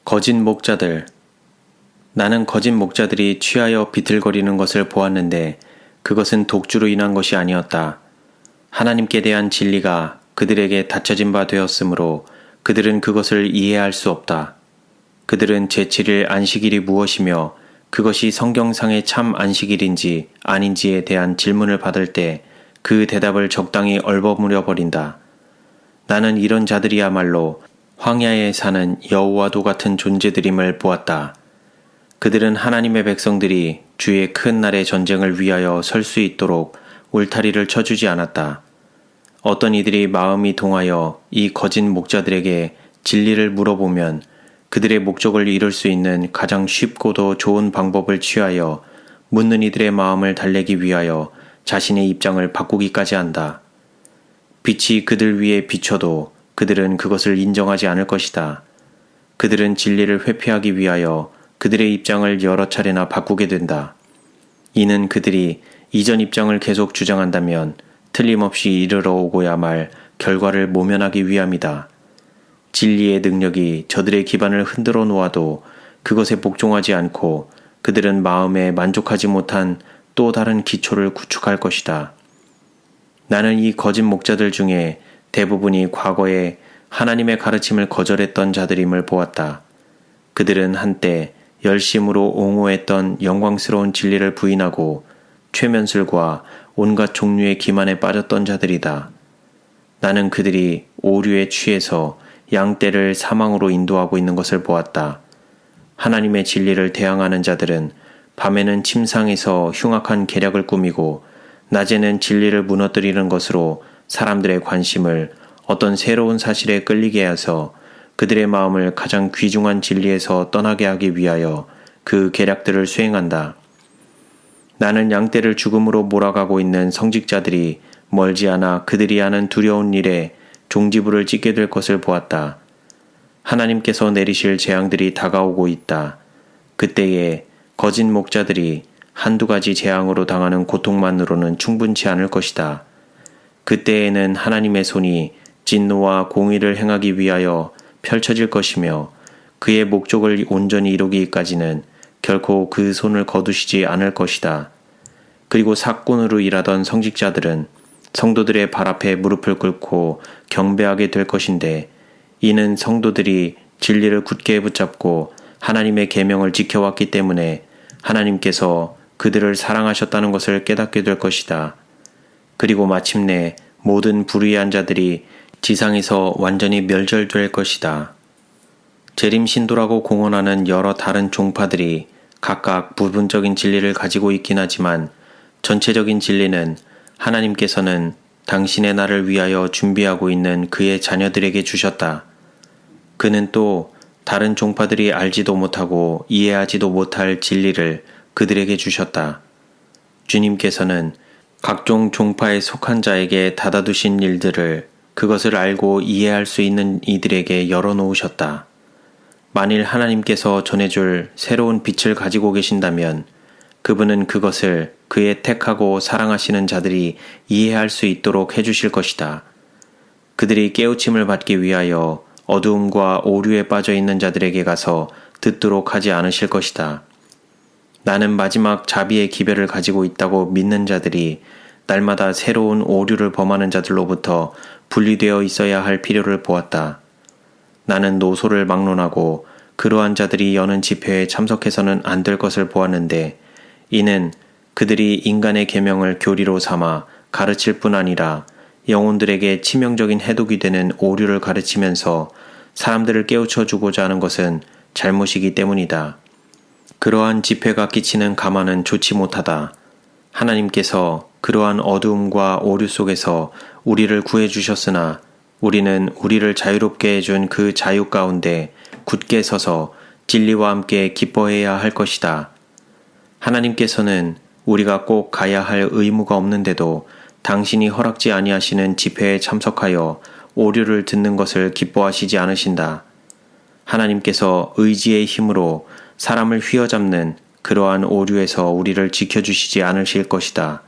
거짓 목자들. 나는 거짓 목자들이 취하여 비틀거리는 것을 보았는데 그것은 독주로 인한 것이 아니었다. 하나님께 대한 진리가 그들에게 닫혀진 바 되었으므로 그들은 그것을 이해할 수 없다. 그들은 제7일 안식일이 무엇이며 그것이 성경상의 참 안식일인지 아닌지에 대한 질문을 받을 때 그 대답을 적당히 얼버무려 버린다. 나는 이런 자들이야말로 황야에 사는 여호와도 같은 존재들임을 보았다. 그들은 하나님의 백성들이 주의 큰 날의 전쟁을 위하여 설 수 있도록 울타리를 쳐주지 않았다. 어떤 이들이 마음이 동하여 이 거짓 목자들에게 진리를 물어보면 그들의 목적을 이룰 수 있는 가장 쉽고도 좋은 방법을 취하여 묻는 이들의 마음을 달래기 위하여 자신의 입장을 바꾸기까지 한다. 빛이 그들 위에 비춰도 그들은 그것을 인정하지 않을 것이다. 그들은 진리를 회피하기 위하여 그들의 입장을 여러 차례나 바꾸게 된다. 이는 그들이 이전 입장을 계속 주장한다면 틀림없이 이르러 오고야 말 결과를 모면하기 위함이다. 진리의 능력이 저들의 기반을 흔들어 놓아도 그것에 복종하지 않고 그들은 마음에 만족하지 못한 또 다른 기초를 구축할 것이다. 나는 이 거짓 목자들 중에 대부분이 과거에 하나님의 가르침을 거절했던 자들임을 보았다. 그들은 한때 열심으로 옹호했던 영광스러운 진리를 부인하고 최면술과 온갖 종류의 기만에 빠졌던 자들이다. 나는 그들이 오류에 취해서 양떼를 사망으로 인도하고 있는 것을 보았다. 하나님의 진리를 대항하는 자들은 밤에는 침상에서 흉악한 계략을 꾸미고 낮에는 진리를 무너뜨리는 것으로 사람들의 관심을 어떤 새로운 사실에 끌리게 해서 그들의 마음을 가장 귀중한 진리에서 떠나게 하기 위하여 그 계략들을 수행한다. 나는 양떼를 죽음으로 몰아가고 있는 성직자들이 멀지 않아 그들이 하는 두려운 일에 종지부를 찍게 될 것을 보았다. 하나님께서 내리실 재앙들이 다가오고 있다. 그때에 거짓 목자들이 한두 가지 재앙으로 당하는 고통만으로는 충분치 않을 것이다. 그때에는 하나님의 손이 진노와 공의를 행하기 위하여 펼쳐질 것이며 그의 목적을 온전히 이루기까지는 결코 그 손을 거두시지 않을 것이다. 그리고 사꾼으로 일하던 성직자들은 성도들의 발 앞에 무릎을 꿇고 경배하게 될 것인데 이는 성도들이 진리를 굳게 붙잡고 하나님의 계명을 지켜왔기 때문에 하나님께서 그들을 사랑하셨다는 것을 깨닫게 될 것이다. 그리고 마침내 모든 불의한 자들이 지상에서 완전히 멸절될 것이다. 재림 신도라고 공언하는 여러 다른 종파들이 각각 부분적인 진리를 가지고 있긴 하지만 전체적인 진리는 하나님께서는 당신의 날을 위하여 준비하고 있는 그의 자녀들에게 주셨다. 그는 또 다른 종파들이 알지도 못하고 이해하지도 못할 진리를 그들에게 주셨다. 주님께서는 각종 종파에 속한 자에게 닫아두신 일들을 그것을 알고 이해할 수 있는 이들에게 열어놓으셨다. 만일 하나님께서 전해줄 새로운 빛을 가지고 계신다면 그분은 그것을 그의 택하고 사랑하시는 자들이 이해할 수 있도록 해주실 것이다. 그들이 깨우침을 받기 위하여 어두움과 오류에 빠져 있는 자들에게 가서 듣도록 하지 않으실 것이다. 나는 마지막 자비의 기별을 가지고 있다고 믿는 자들이 날마다 새로운 오류를 범하는 자들로부터 분리되어 있어야 할 필요를 보았다. 나는 노소를 막론하고 그러한 자들이 여는 집회에 참석해서는 안 될 것을 보았는데 이는 그들이 인간의 계명을 교리로 삼아 가르칠 뿐 아니라 영혼들에게 치명적인 해독이 되는 오류를 가르치면서 사람들을 깨우쳐주고자 하는 것은 잘못이기 때문이다. 그러한 집회가 끼치는 가만은 좋지 못하다. 하나님께서 그러한 어두움과 오류 속에서 우리를 구해주셨으나 우리는 우리를 자유롭게 해준 그 자유 가운데 굳게 서서 진리와 함께 기뻐해야 할 것이다. 하나님께서는 우리가 꼭 가야 할 의무가 없는데도 당신이 허락지 아니하시는 집회에 참석하여 오류를 듣는 것을 기뻐하시지 않으신다. 하나님께서 의지의 힘으로 사람을 휘어잡는 그러한 오류에서 우리를 지켜주시지 않으실 것이다.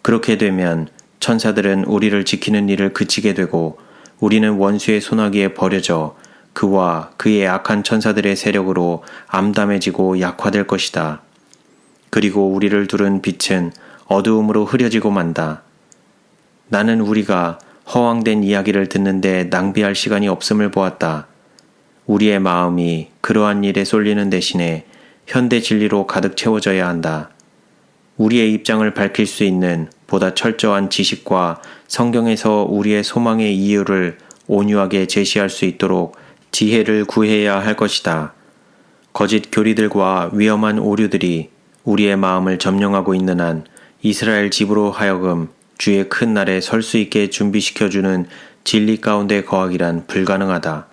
그렇게 되면 천사들은 우리를 지키는 일을 그치게 되고 우리는 원수의 손아귀에 버려져 그와 그의 악한 천사들의 세력으로 암담해지고 약화될 것이다. 그리고 우리를 두른 빛은 어두움으로 흐려지고 만다. 나는 우리가 허황된 이야기를 듣는데 낭비할 시간이 없음을 보았다. 우리의 마음이 그러한 일에 쏠리는 대신에 현대 진리로 가득 채워져야 한다. 우리의 입장을 밝힐 수 있는 보다 철저한 지식과 성경에서 우리의 소망의 이유를 온유하게 제시할 수 있도록 지혜를 구해야 할 것이다. 거짓 교리들과 위험한 오류들이 우리의 마음을 점령하고 있는 한 이스라엘 집으로 하여금 주의 큰 날에 설 수 있게 준비시켜주는 진리 가운데 거하기란 불가능하다.